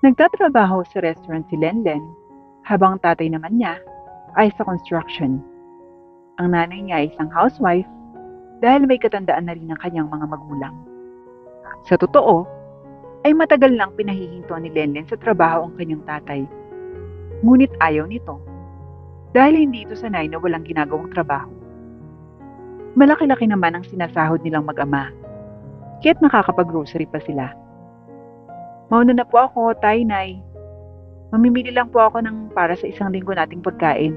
Nagtatrabaho sa restaurant si Lenlen, habang tatay naman niya ay sa construction. Ang nanay niya ay isang housewife dahil may katandaan na rin ang kanyang mga magulang. Sa totoo, ay matagal nang pinahihinto ni Lenlen sa trabaho ang kanyang tatay. Ngunit ayaw nito dahil hindi ito sanay na walang ginagawang trabaho. Malaki-laki naman ang sinasahod nilang mag-ama, kaya't nakakapag-grocery pa sila. Mauna na po ako, tay, nay. Mamimili lang po ako ng para sa isang linggo nating pagkain.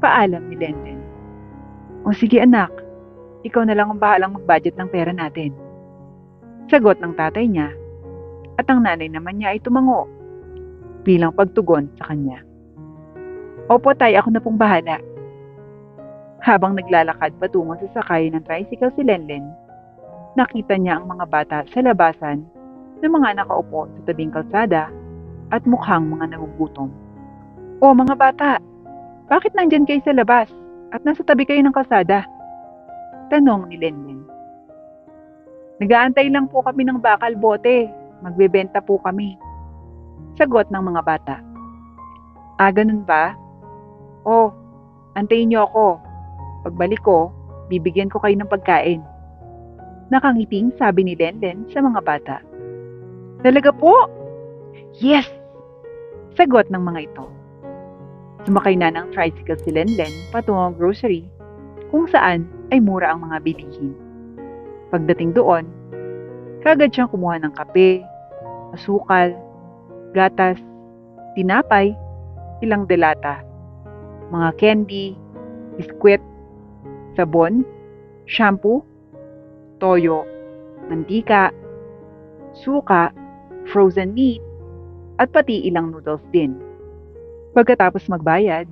Paalam ni Lenlen. O sige anak, ikaw na lang ang bahalang mag-budget ng pera natin. Sagot ng tatay niya, at ang nanay naman niya ay tumango bilang pagtugon sa kanya. Opo tay, ako na pong bahala. Habang naglalakad patungo sa sakay ng tricycle si Lenlen, nakita niya ang mga bata sa labasan na mga nakaupo sa tabing kalsada at mukhang mga nagugutom. O mga bata, bakit nandyan kayo sa labas at nasa tabi kayo ng kalsada? Tanong ni Lenlen. Nag-aantay lang po kami ng bakal bote. Magbebenta po kami. Sagot ng mga bata. Ganun ba? O, antayin niyo ako. Pagbalik ko, bibigyan ko kayo ng pagkain. Nakangiting sabi ni Lenlen sa mga bata. Talaga po? Yes! Sagot ng mga ito. Sumakay na ng tricycle si Lenlen patungong grocery kung saan ay mura ang mga bilihin. Pagdating doon, kagad siyang kumuha ng kape, asukal, gatas, tinapay, ilang delata, mga candy, biskwit, sabon, shampoo, toyo, mantika, suka, frozen meat, at pati ilang noodles din. Pagkatapos magbayad,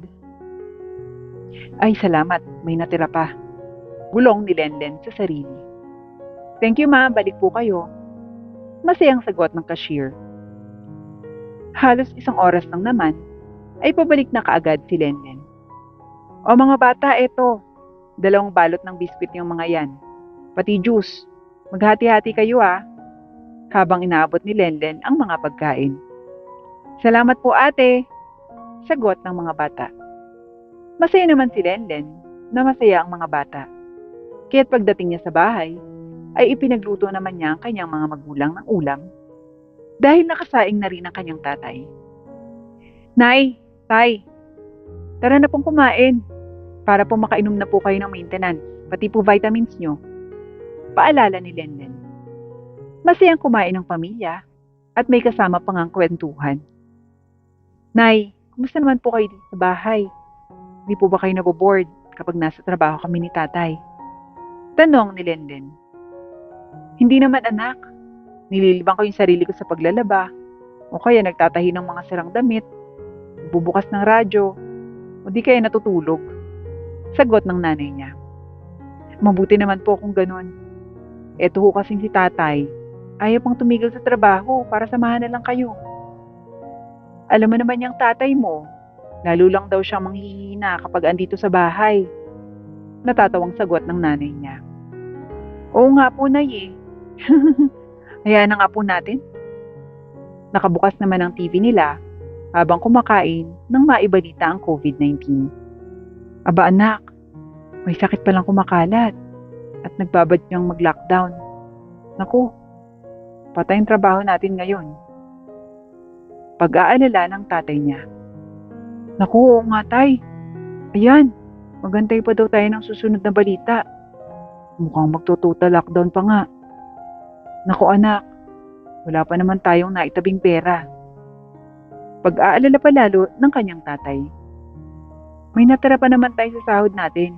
ay salamat, may natira pa. Bulong ni Lenlen sa sarili. Thank you ma, balik po kayo. Masayang sagot ng cashier. Halos isang oras lang naman, ay pabalik na kaagad si Lenlen. O mga bata, eto, 2 balot ng biskwit yung mga yan. Pati juice, maghati-hati kayo habang inaabot ni Lenlen ang mga pagkain. Salamat po ate, sagot ng mga bata. Masaya naman si Lenlen na masaya ang mga bata. Kaya't pagdating niya sa bahay, ay ipinagluto naman niya ang kanyang mga magulang ng ulam dahil nakasaing na rin ang kanyang tatay. Nay, tay, tara na pong kumain para po makainom na po kayo ng maintenance, pati po vitamins nyo. Paalala ni Lenlen. Masayang kumain ng pamilya at may kasama pang ang kwentuhan. Nay, kumusta naman po kayo dito sa bahay? Hindi po ba kayo naboboard kapag nasa trabaho kami ni tatay? Tanong ni Lenlen. Hindi naman anak. Nililibang ko yung sarili ko sa paglalaba o kaya nagtatahi ng mga sirang damit, bubukas ng radyo o di kaya natutulog. Sagot ng nanay niya. Mabuti naman po kung ganun. Eto ho kasing si tatay, ayaw pang tumigil sa trabaho para samahan na lang kayo. Alam mo naman yung tatay mo, lalo lang daw siyang manghihina kapag andito sa bahay. Natatawang sagot ng nanay niya. Oo nga po, nay eh. Hayaan na nga po natin. Nakabukas naman ang TV nila habang kumakain nang maibalita ang COVID-19. Aba anak, may sakit palang kumakalat at nagbabad niyang mag-lockdown. Naku, patay ang trabaho natin ngayon. Pag-aalala ng tatay niya. Naku, oo nga tay. Ayan, magantay pa daw tayo ng susunod na balita. Mukhang magto-total lockdown pa nga. Naku anak, wala pa naman tayong naitabing pera. Pag-aalala pa lalo ng kanyang tatay. May natira pa naman tayo sa sahod natin.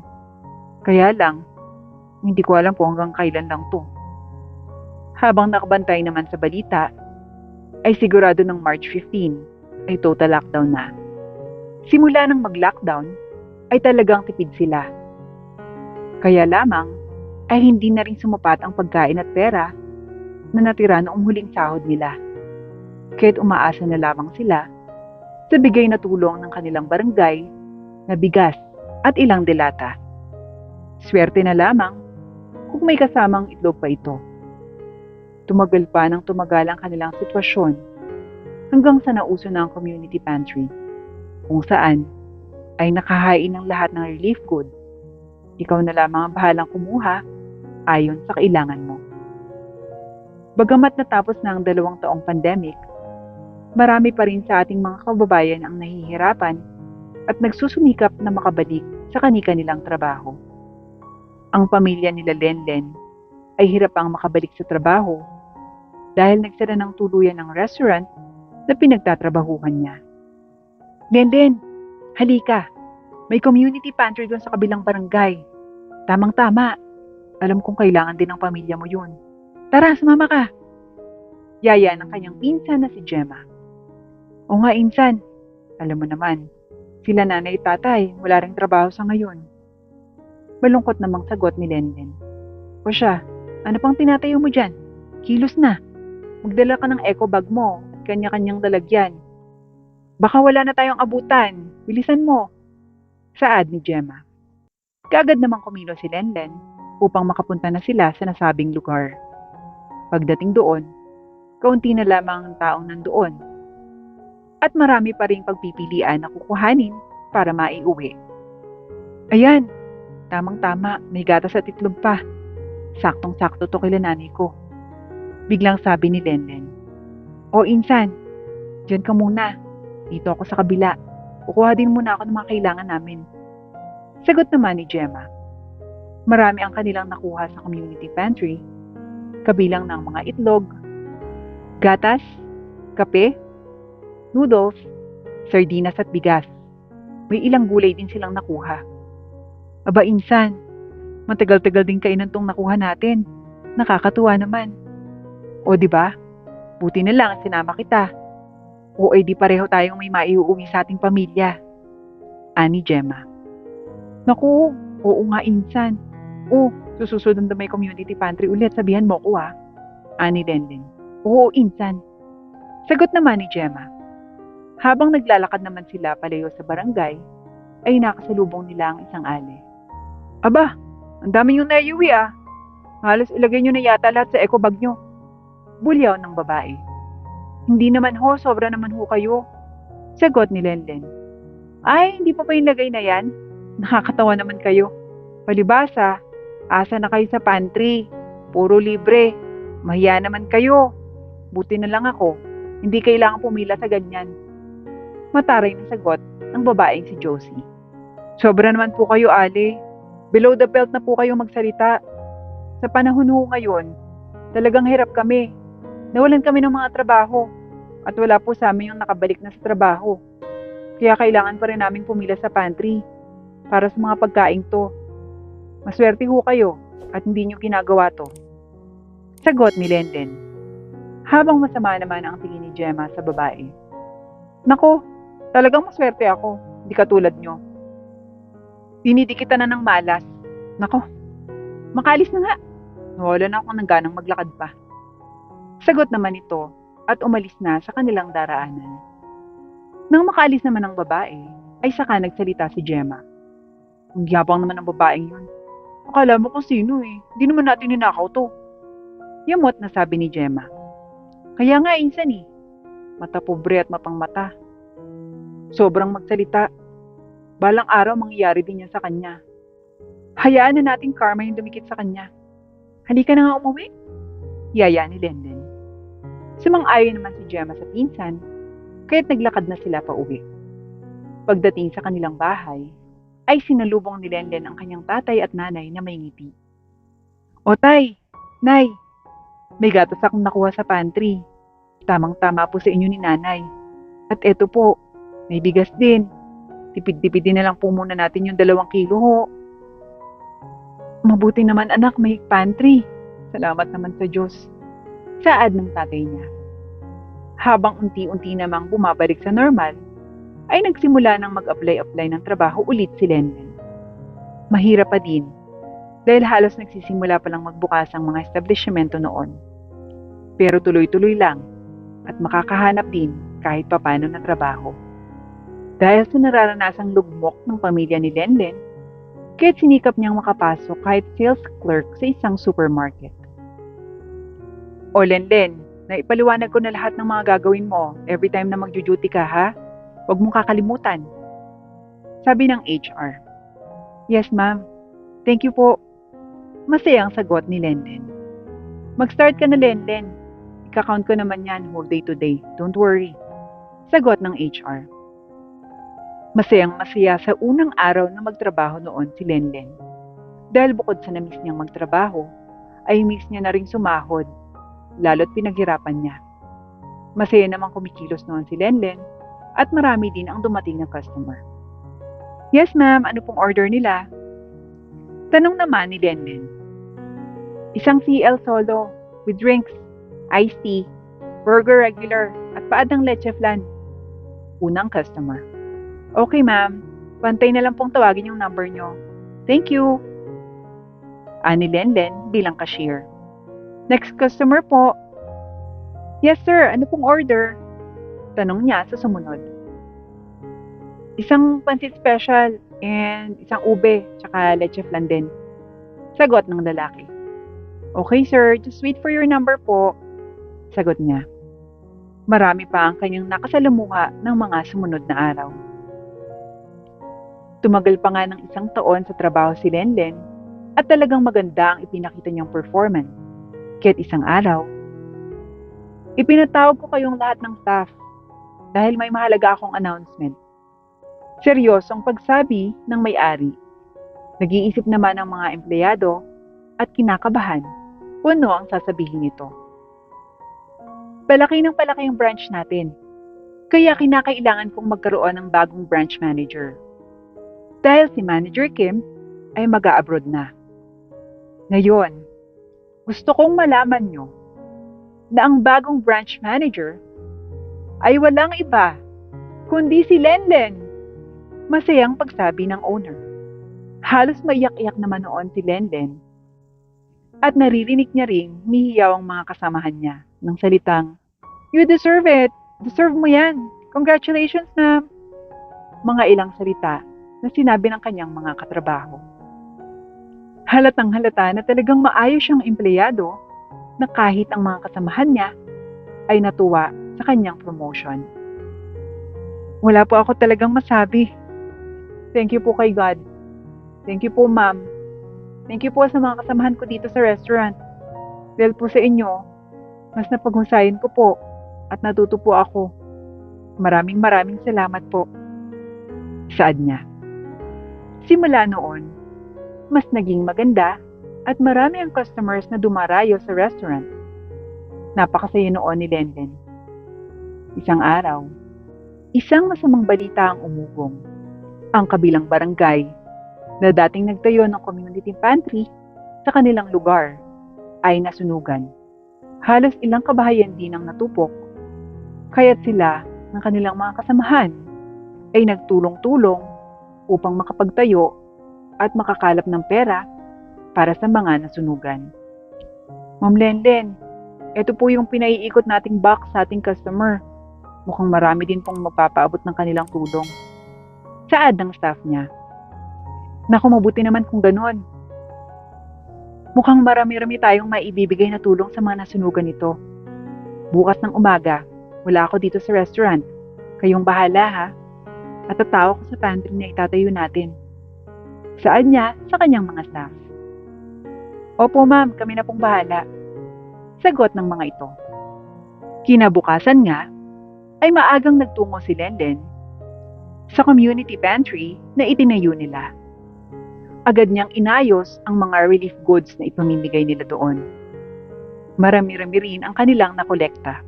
Kaya lang, hindi ko alam kung hanggang kailan lang to. Habang nakabantay naman sa balita, ay sigurado ng March 15 ay total lockdown na. Simula nang mag-lockdown, ay talagang tipid sila. Kaya lamang, ay hindi na rin sumapat ang pagkain at pera na natira noong huling sahod nila. Kaya't umaasa na lamang sila sa bigay na tulong ng kanilang barangay na bigas at ilang delata. Swerte na lamang kung may kasamang itlog pa ito. Tumagal pa ng tumagal ang kanilang sitwasyon hanggang sa nauso na ang community pantry, kung saan ay nakahain ng lahat ng relief goods. Ikaw na lamang ang bahalang kumuha ayon sa kailangan mo. Bagamat natapos na ang 2 taong pandemic, marami pa rin sa ating mga kababayan ang nahihirapan at nagsusumikap na makabalik sa kani-kanilang trabaho. Ang pamilya nila Lenlen ay hirap ang makabalik sa trabaho dahil nagsara ng tuluyan ng restaurant na pinagtatrabahuhan niya. Lenlen, halika! May community pantry doon sa kabilang barangay. Tamang-tama. Alam kong kailangan din ng pamilya mo yun. Tara, sumama ka! Yaya ng kanyang pinsan na si Gemma. O nga, insan. Alam mo naman, sila nanay at tatay, wala ring trabaho sa ngayon. Malungkot namang sagot ni Lenlen. O siya, ano pang tinatayo mo dyan? Kilos na. Magdala ka ng eco bag mo at kanya-kanyang lalagyan. Baka wala na tayong abutan. Bilisan mo. Saad ni Gemma. Kaagad namang kumilo si Lenlen upang makapunta na sila sa nasabing lugar. Pagdating doon, kaunti na lamang ang taong nandoon. At marami pa ring pagpipilian na kukuhanin para maiuwi. Ayan, tamang-tama, may gatas at itlog pa. Saktong-sakto to kila nanay ko. Biglang sabi ni Lenlen. O insan, dyan ka muna. Dito ako sa kabila. Kukuha din muna ako ng mga kailangan namin. Sagot naman ni Gemma. Marami ang kanilang nakuha sa community pantry, kabilang ng mga itlog, gatas, kape, noodles, sardinas at bigas. May ilang gulay din silang nakuha. Aba insan, matagal-tagal din kainan tong nakuha natin. Nakakatuwa naman. O di ba? Buti na lang sinama kita. O ay di pareho tayong may maiuwi sa ating pamilya. Ani Gemma. Naku, oo nga insan. O, susunod na may community pantry ulit, sabihan mo ko ha. Ani Lenlen. Oo insan. Sagot naman ni Gemma. Habang naglalakad naman sila palayo sa barangay, ay nakasalubong nila ang isang ale. Aba, ang dami niyong naiuwi ah. Halos ilagay niyo na yata lahat sa eco bag niyo. Bulyaw ng babae. Hindi naman ho, sobra naman ho kayo. Sagot ni Lenlen. Ay, hindi pa yung lagay na yan? Nakakatawa naman kayo. Palibasa, asa na kayo sa pantry. Puro libre. Mahiya naman kayo. Buti na lang ako. Hindi kailangan pumila sa ganyan. Mataray na sagot ng babaeng si Josie. Sobra naman po kayo, Ale. Below the belt na po kayo magsalita. Sa panahon ho ngayon, talagang hirap kami. Nawalan kami ng mga trabaho at wala po sa amin yung nakabalik na sa trabaho. Kaya kailangan pa rin naming pumila sa pantry para sa mga pagkain to. Maswerte ho kayo at hindi nyo ginagawa to. Sagot ni Lenlen. Habang masama naman ang tingin ni Gemma sa babae. Nako, talagang maswerte ako, hindi katulad nyo. Dinidikitan na ng malas. Nako, makalis na nga. Nawala na ako ng ganang maglakad pa. Sagot naman ito at umalis na sa kanilang daraanan. Nang makaalis naman ang babae, ay saka nagsalita si Gemma. Ang yabang naman ng babaeng yun. Akala mo kung sino eh. Hindi naman natin ninakaw to. Yamot na sabi ni Gemma. Kaya nga insan eh. Mata pobre at mapangmata. Sobrang magsalita. Balang araw mangyayari din yan sa kanya. Hayaan na nating karma yung dumikit sa kanya. Halika na nga umuwi. Yaya ni Lenlen. Sumang-ayon naman si Gemma sa pinsan, kaya't naglakad na sila pa uwi. Pagdating sa kanilang bahay, ay sinalubong ni Lenlen ang kanyang tatay at nanay na may ngiti. O tay, nay, may gatas akong nakuha sa pantry. Tamang-tama po sa inyo ni nanay. At eto po, may bigas din. Tipid-tipidin na lang po muna natin yung 2 kilo ho. Mabuti naman anak, may pantry. Salamat naman sa Diyos. Saad ng tatay niya. Habang unti-unti namang bumabalik sa normal, ay nagsimula ng mag-apply ng trabaho ulit si Lenlen. Mahirap pa din, dahil halos nagsisimula pa lang magbukas ang mga establishmento noon. Pero tuloy-tuloy lang, at makakahanap din kahit papano na trabaho. Dahil sa nararanasang lugmok ng pamilya ni Lenlen, kaya't sinikap niyang makapasok kahit sales clerk sa isang supermarket. O Lenlen, naipaliwanag ko na lahat ng mga gagawin mo every time na magjo-duty ka, ha? Huwag mong kakalimutan. Sabi ng HR. Yes, ma'am. Thank you po. Masayang sagot ni Lenlen. Mag-start ka na, Lenlen. Ika-count ko naman yan whole day today. Don't worry. Sagot ng HR. Masayang masaya sa unang araw na magtrabaho noon si Lenlen. Dahil bukod sa namiss niyang magtrabaho, ay miss niya na ring sumahod, lalo't pinaghirapan niya. Masaya namang kumikilos noon si Lenlen at marami din ang dumating na customer. Yes ma'am, ano pong order nila? Tanong naman ni Lenlen. Isang CL solo with drinks, iced tea, burger regular at paadang leche flan. Unang customer. Okay ma'am, pantay na lang pong tawagin yung number nyo. Thank you. Ani Lenlen bilang cashier. Next customer po. Yes sir, ano pong order? Tanong niya sa sumunod. Isang pansit special and isang ube tsaka leche flan din. Sagot ng lalaki. Okay sir, just wait for your number po. Sagot niya. Marami pa ang kanyang nakasalamuha ng mga sumunod na araw. Tumagal pa nga ng isang taon sa trabaho si Lenlen at talagang maganda ang ipinakita niyang performance. Kaya't isang araw, ipinatawag ko kayong lahat ng staff dahil may mahalaga akong announcement. Seryosong pagsabi ng may-ari. Nag-iisip naman ang mga empleyado at kinakabahan kung ano ang sasabihin nito. Palaki ng palaki ang branch natin, kaya kinakailangan kong magkaroon ng bagong branch manager. Dahil si Manager Kim ay mag-a-abroad na. Ngayon, gusto kong malaman nyo na ang bagong branch manager ay walang iba kundi si Lenlen. Masayang pagsabi ng owner. Halos maiyak-iyak naman noon si Lenlen at naririnig niya ring mihiyaw ang mga kasamahan niya ng salitang, "You deserve it! Deserve mo yan! Congratulations ma'am!" Mga ilang salita na sinabi ng kanyang mga katrabaho. Halatang halata na talagang maayos siyang empleyado na kahit ang mga kasamahan niya ay natuwa sa kanyang promotion. Wala po ako talagang masabi. Thank you po kay God. Thank you po ma'am. Thank you po sa mga kasamahan ko dito sa restaurant. Dahil po sa inyo, mas napaghusayan ko po at natuto po ako. Maraming salamat po. Saad niya. Simula noon, mas naging maganda at marami ang customers na dumarayo sa restaurant. Napakasaya noon ni Lenlen. Isang araw, isang masamang balita ang umugong. Ang kabilang barangay na dating nagtayo ng community pantry sa kanilang lugar ay nasunugan. Halos ilang kabahayan din ang natupok, kaya't sila ng kanilang mga kasamahan ay nagtulong-tulong upang makapagtayo at makakalap ng pera para sa mga nasunugan. Ma'am Lenlen, ito po yung pinaiikot nating box sa ating customer. Mukhang marami din pong magpapaabot ng kanilang tulong. Saad ng staff niya. Naku, mabuti naman kung ganon. Mukhang marami-rami tayong maibibigay na tulong sa mga nasunugan nito. Bukas ng umaga, wala ako dito sa restaurant. Kayong bahala ha. At tatawa ko sa pantry na itatayo natin. Saad niya sa kanyang mga staff. Opo ma'am, kami na pong bahala. Sagot ng mga ito. Kinabukasan nga, ay maagang nagtungo si Lenlen sa community pantry na itinayo nila. Agad niyang inayos ang mga relief goods na ipamimigay nila doon. Marami-rami rin ang kanilang nakolekta.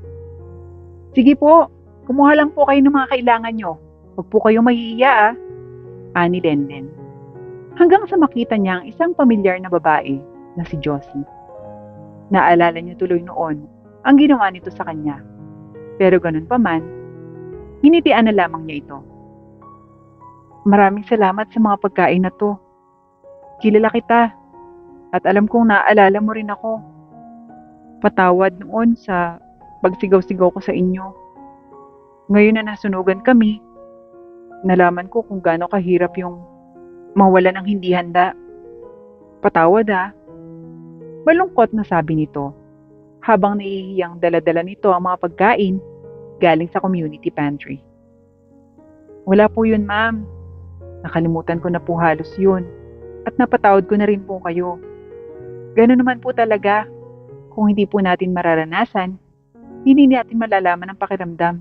Sige po, kumuha lang po kayo ng mga kailangan nyo. Huwag po kayong mahihiya ani Lenlen. Hanggang sa makita niya ang isang pamilyar na babae na si Josie. Naalala niya tuloy noon ang ginawa nito sa kanya. Pero ganun pa man, hinitian na lamang niya ito. Maraming salamat sa mga pagkain na to. Kilala kita at alam kong naaalala mo rin ako. Patawad noon sa pagsigaw-sigaw ko sa inyo. Ngayon na nasunugan kami, nalaman ko kung gaano kahirap yung mawala ng hindi handa. Patawad ha. Malungkot na sabi nito habang nahihiyang dala-dala nito ang mga pagkain galing sa community pantry. Wala po yun, ma'am. Nakalimutan ko na po halos yun at napatawad ko na rin po kayo. Gano'n naman po talaga. Kung hindi po natin mararanasan, hindi natin malalaman ang pakiramdam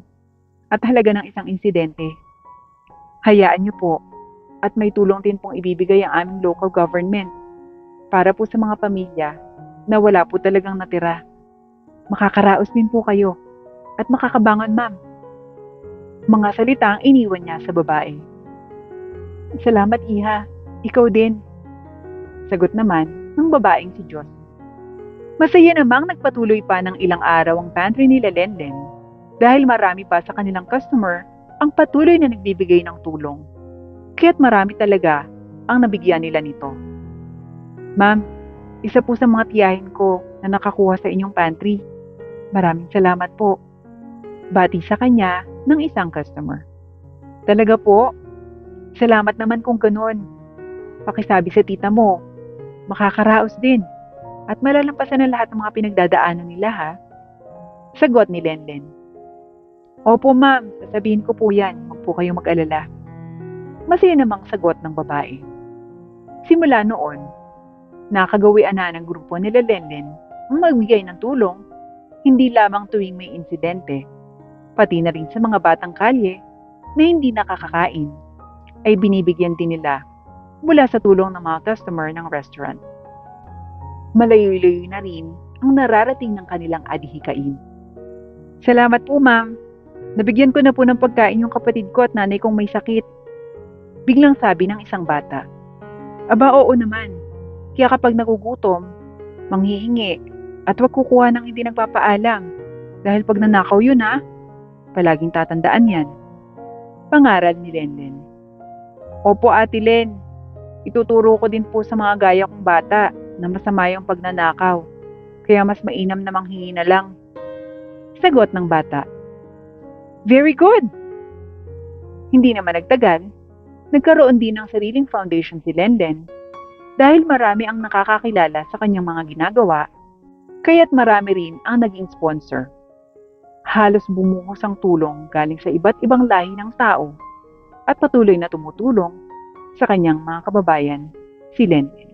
at halaga ng isang insidente. Hayaan niyo po at may tulong din pong ibibigay ang aming local government para po sa mga pamilya na wala po talagang natira. Makakaraos din po kayo at makakabangon, ma'am. Mga salita ang iniwan niya sa babae. Salamat, Iha. Ikaw din. Sagot naman ng babaeng si Diyos. Masaya namang nagpatuloy pa ng ilang araw ang pantry nila Lenlen dahil marami pa sa kanilang customer ang patuloy na nagbibigay ng tulong. Kaya't marami talaga ang nabigyan nila nito. Ma'am, isa po sa mga tiyahin ko na nakakuha sa inyong pantry. Maraming salamat po. Bati sa kanya ng isang customer. Talaga po? Salamat naman kung ganun. Pakisabi sa tita mo, makakaraos din at malalampasan ang lahat ng mga pinagdadaanan nila, ha? Sagot ni Lenlen. Opo, ma'am, sasabihin ko po yan. Huwag po kayong mag-alala. Masaya namang sagot ng babae. Simula noon, nakagawian na ng grupo nila Lenlen ang magbigay ng tulong, hindi lamang tuwing may insidente, pati na rin sa mga batang kalye na hindi nakakakain, ay binibigyan din nila mula sa tulong ng mga customer ng restaurant. Malayo-layo na rin ang nararating ng kanilang adhikain. Salamat po, ma'am. Nabigyan ko na po ng pagkain yung kapatid ko at nanay kong may sakit. Biglang sabi ng isang bata. Aba, oo naman. Kaya kapag nagugutom, manghihingi at wag kukuha ng hindi nagpapaalam. Dahil pag nanakaw yun, ha? Palaging tatandaan yan. Pangaral ni Lenlen. Opo, Ate Len. Ituturo ko din po sa mga gaya kong bata na masama yung pagnanakaw. Kaya mas mainam na manghingi na lang. Sagot ng bata. Very good! Hindi naman nagtagal, nagkaroon din ng sariling foundation si Lenlen dahil marami ang nakakakilala sa kanyang mga ginagawa, kaya't marami rin ang naging sponsor. Halos bumuhos ang tulong galing sa iba't ibang lahi ng tao at patuloy na tumutulong sa kanyang mga kababayan, si Lenlen.